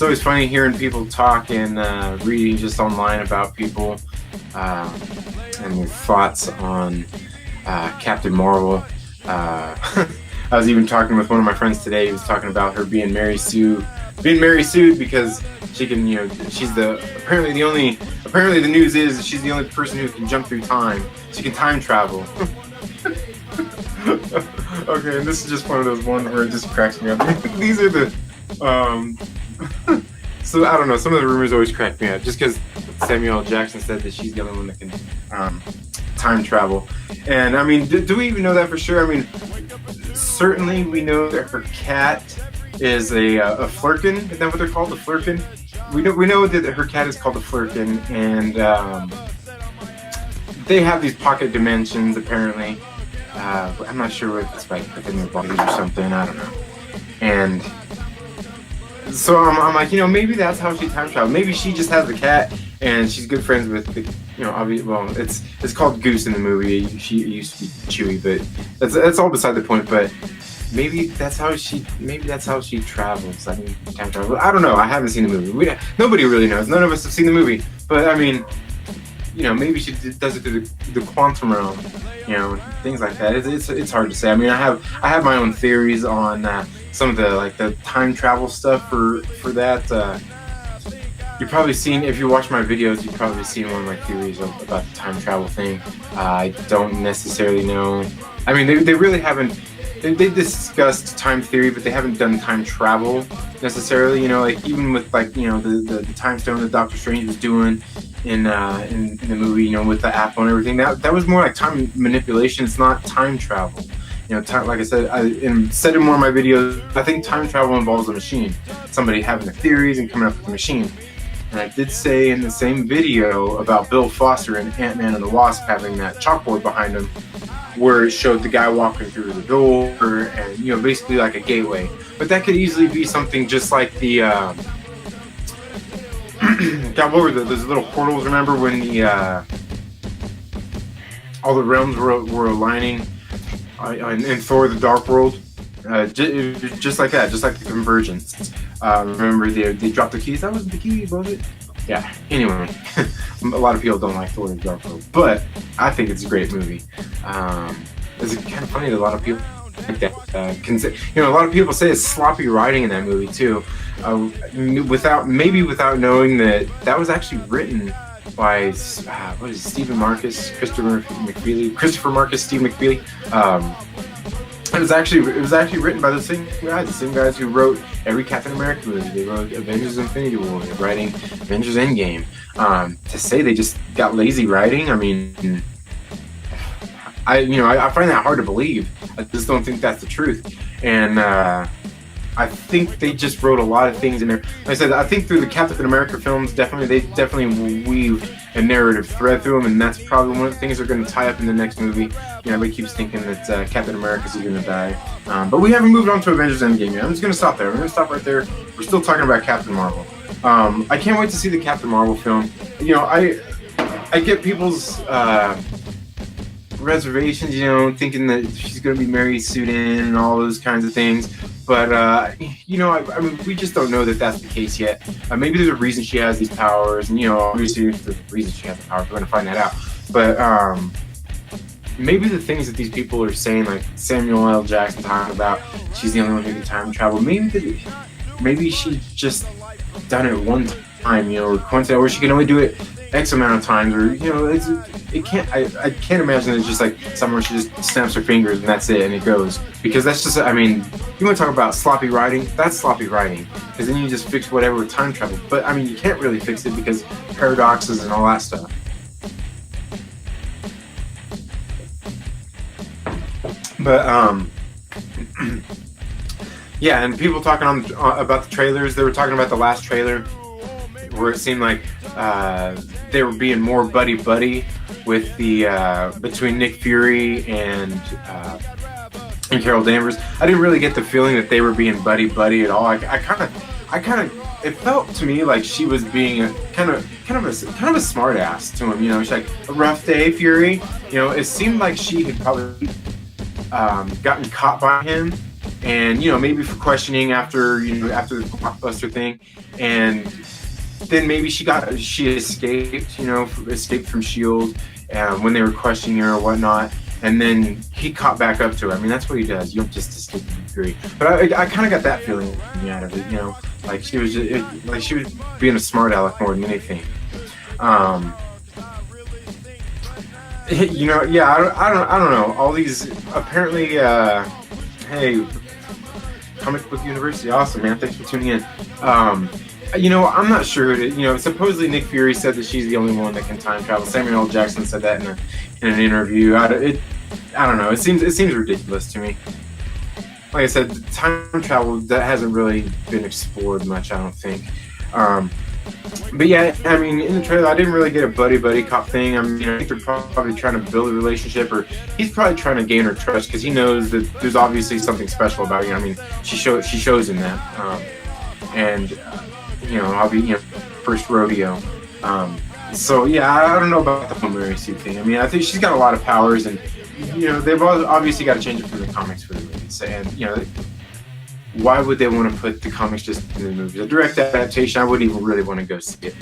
always funny hearing people talk and reading just online about people and their thoughts on Captain Marvel. I was even talking with one of my friends today. He was talking about her being Mary Sue because she can, she's apparently the news is that she's the only person who can jump through time. She can time travel. Okay, and this is just one of those ones where it just cracks me up. These are the, so I don't know, some of the rumors always crack me up just because Samuel L. Jackson said that she's the only one that can time travel. And I mean, do we even know that for sure? I mean, certainly we know that her cat is a flurkin. Is that what they're called, the flurkin? We know that her cat is called the flurkin, and they have these pocket dimensions apparently. I'm not sure what it's like within their bodies or something. I don't know. And so I'm like, maybe that's how she time travels. Maybe she just has the cat and she's good friends with the, obviously, well, it's called Goose in the movie. She used to be Chewy, but that's all beside the point. But maybe that's how she travels. I mean, time travel. I don't know. I haven't seen the movie. Nobody really knows. None of us have seen the movie. But I mean, maybe she does it through the quantum realm. Things like that. It's hard to say. I mean, I have my own theories on some of the time travel stuff for that. You've probably seen, if you watch my videos, you've probably seen one of my theories about the time travel thing. I don't necessarily know. I mean, they really haven't. They discussed time theory, but they haven't done time travel necessarily. Even with the time stone that Doctor Strange was doing in the movie, with the apple and everything. That was more like time manipulation. It's not time travel. Time, like I said, said in one of my videos, I think time travel involves a machine. Somebody having the theories and coming up with a machine. And I did say in the same video about Bill Foster and Ant-Man and the Wasp having that chalkboard behind him, where it showed the guy walking through the door and basically like a gateway. But that could easily be something just like the God, what were those little portals? Remember when all the realms were aligning in Thor: The Dark World? Just like that, just like the convergence. Remember they dropped the keys? That wasn't the keys, was it? Yeah. Anyway, a lot of people don't like Thor: The Dark World, but I think it's a great movie. It's kind of funny that a lot of people think that. A lot of people say it's sloppy writing in that movie too, without knowing that was actually written by Stephen Marcus, Christopher Marcus, Steve McFeely. It was actually written by the same guys who wrote every Captain America movie. They wrote Avengers: Infinity War. They're writing Avengers: Endgame. To say they just got lazy writing, I mean, I find that hard to believe. I just don't think that's the truth. And I think they just wrote a lot of things in there. Like I said, I think through the Captain America films, they definitely weaved a narrative thread through them, and that's probably one of the things they're going to tie up in the next movie. Everybody keeps thinking that Captain America's going to die. But we haven't moved on to Avengers Endgame yet. I'm just going to stop there. I'm going to stop right there. We're still talking about Captain Marvel. I can't wait to see the Captain Marvel film. I get people's reservations, thinking that she's going to be Mary Sue and all those kinds of things. But, I mean, we just don't know that that's the case yet. Maybe there's a reason she has these powers, and, obviously there's a reason she has the powers. We're going to find that out. But maybe the things that these people are saying, like Samuel L. Jackson talking about, she's the only one who can time travel. Maybe she just done it one time, or she can only do it X amount of times, or I can't imagine it's just like somewhere she just snaps her fingers and that's it and it goes, because that's just, I mean, you want to talk about sloppy writing? That's sloppy writing, because then you just fix whatever with time travel. But I mean, you can't really fix it because paradoxes and all that stuff. But yeah, and people talking about the trailers. They were talking about the last trailer where it seemed like they were being more buddy with the between Nick Fury and Carol Danvers. I didn't really get the feeling that they were being buddy at all. I kind of it felt to me like she was being a kind of a smart ass to him. She's like, a rough day, Fury. It seemed like she had probably gotten caught by him and maybe for questioning after after the blockbuster thing, and then maybe she escaped, escaped from Shield when they were questioning her or whatnot, and then he caught back up to her. I mean, that's what he does. You don't just escape from Fury. But I kind of got that feeling out of it, like she was being a smart aleck more than anything. Yeah, I don't know. All these apparently, hey, Comic Book University, awesome, man. Thanks for tuning in. I'm not sure. Supposedly Nick Fury said that she's the only one that can time travel. Samuel L. Jackson said that in an interview. I don't know. It seems ridiculous to me. Like I said, time travel that hasn't really been explored much, I don't think. But yeah, I mean, in the trailer, I didn't really get a buddy cop thing. I mean, I think they're probably trying to build a relationship, or he's probably trying to gain her trust because he knows that there's obviously something special about you. I mean, she shows him that, and I'll be first rodeo. So yeah, I don't know about the whole Mary Sue thing. I mean, I think she's got a lot of powers, and they've obviously got to change it from the comics for the movies, and why would they want to put the comics just in the movies? A direct adaptation, I wouldn't even really want to go see it.